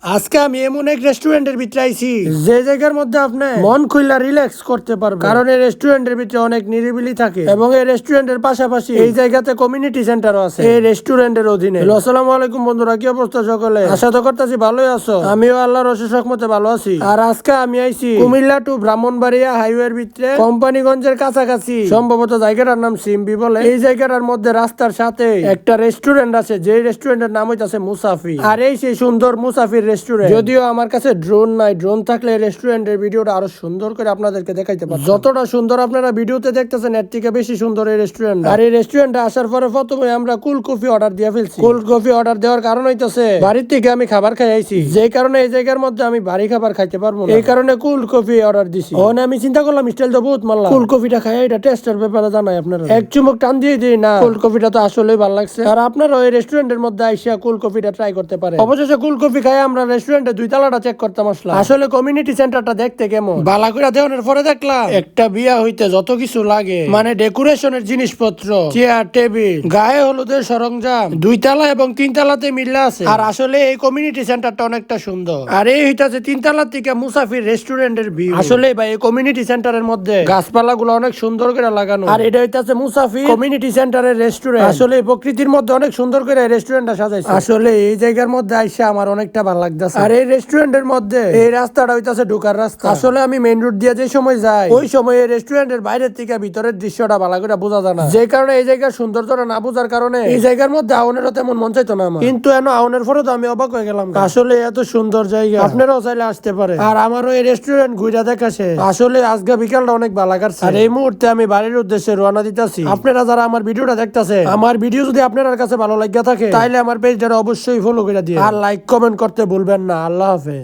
আজকে আমি এমন এক রেস্টুরেন্টের ভিতরে আইছি যে জায়গার মধ্যে আপনি মন খুইলা রিল্যাক্স করতে পারবেন, কারণ এই রেস্টুরেন্টের ভিতরে অনেক নিরিবিলি থাকে এবং এই রেস্টুরেন্টের পাশাপাশি এই জায়গাতে কমিউনিটি সেন্টারও আছে এই রেস্টুরেন্টের অধীনে। আসসালামু আলাইকুম বন্ধুরা, কি অবস্থা সকলে? আশা তো করতেছি ভালোই আছো, আমিও আল্লাহর অশেষ রহমতে ভালো আছি। আর আজকে আমি আইছি কুমিল্লা টু ব্রাহ্মণবাড়িয়া হাইওয়ের ভিতরে কোম্পানিগঞ্জের কাছাকাছি, সম্ভবত জায়গাটার নাম সিম্বি বলে। এই জায়গাটার মধ্যে রাস্তার সাথে একটা রেস্টুরেন্ট আছে, যে রেস্টুরেন্টের নাম হইতাছে মুসাফি। আর এই সেই সুন্দর মুসাফির রেস্টুরেন্ট। যদিও আমার কাছে ড্রোন নাই, ড্রোন থাকলে রেস্টুরেন্টের ভিডিওটা আরো সুন্দর করে আপনাদেরকে দেখাইতে পারবো। যতটা সুন্দর আপনারা ভিডিওতে দেখতেছেন এর থেকে বেশি সুন্দর এই রেস্টুরেন্ট। আর এই রেস্টুরেন্টে আসার পরে প্রথমে আমরা কুল কফি অর্ডার দিয়ে ফেলছি। কুল কফি অর্ডার দেওয়ার কারণ হইতাছে বাড়ির থেকে আমি খাবার খাই আইছি, যে কারণে এই জায়গার মধ্যে আমি বাড়ি খাবার খাইতে পারবো না, এই কারণে কুল কফি অর্ডার দিছি। ওখানে আমি চিন্তা করলাম স্টাইল তো বহুত মারলাম, কুল কফিটা খাই এটা টেস্টের ব্যাপারে জানাই আপনারা। এক চুমুক টান দিয়ে দিই না, কুল কফিটা তো আসলেই ভালো লাগছে। আর আপনারা ওই রেস্টুরেন্টের মধ্যে আইসা কুল কফিটা ট্রাই করতে পারেন। অবশেষে কুল কফি খাই আমরা রেস্টুরেন্টে দুই তালাটা চেক করতাম আসলাম। আসলে কমিউনিটি সেন্টারটা দেখতে কেমন বালা করে দেওয়ার পরে দেখলাম একটা বিয়া হইতে যত কিছু লাগে, মানে ডেকোরেশনের জিনিসপত্র, চেয়ার টেবিল, গায়ে হলুদের সরঞ্জাম দুই তালা এবং তিন তালাতে মিললে আছে। আর আসলে এই কমিউনিটি সেন্টারটা অনেকটা সুন্দর। আর এই হইতাছে তিন তালার থেকে মুসাফির রেস্টুরেন্টের ভিউ। আসলে ভাই এই কমিউনিটি সেন্টারের মধ্যে গাছপালা গুলো অনেক সুন্দর করে লাগানো। আর এটা হইতাছে মুসাফির কমিউনিটি সেন্টারের রেস্টুরেন্ট। আসলে প্রকৃতির মধ্যে অনেক সুন্দর করে রেস্টুরেন্টটা সাজাইছে। আসলে এই জায়গার মধ্যে আইসা আমার অনেকটা ভালো লাগতেছে। আর এই রেস্টুরেন্টের মধ্যে এই রাস্তাটা হইতাছে ঢোকার রাস্তা। আসলে আমি মেইন রোড দিয়ে যে সময় যাই ওই সময় এই রেস্টুরেন্টের বাইরের থেকে ভিতরের দৃশ্যটা ভালো করে বোঝা যায় না, যে কারণে এই জায়গার সৌন্দর্যটা না বোঝার কারণে এই জায়গার মধ্যে আউনেরও তেমন মন চাইতো না আমার। কিন্তু এন আউনের পরে তো আমি অবাক হয়ে গেলাম, আসলে এত সুন্দর জায়গা, আপনারাও চাইলে আসতে পারে। আর আমারও এই রেস্টুরেন্ট ঘুরে দেখা শেষ। আসলে আজকে বিকালটা অনেক ভালো কাটছে। আর এই মুহূর্তে আমি বাড়ির উদ্দেশ্যে রওনা দিতেছি। আপনারা যারা আমার ভিডিওটা দেখতেছে, আমার ভিডিও যদি আপনার কাছে ভালো লাগিয়া থাকে তাইলে আমার পেজটা অবশ্যই ফলো করে দিয়ে আর লাইক কমেন্ট করতে ভুলবেন না। আল্লাহ হাফেজ।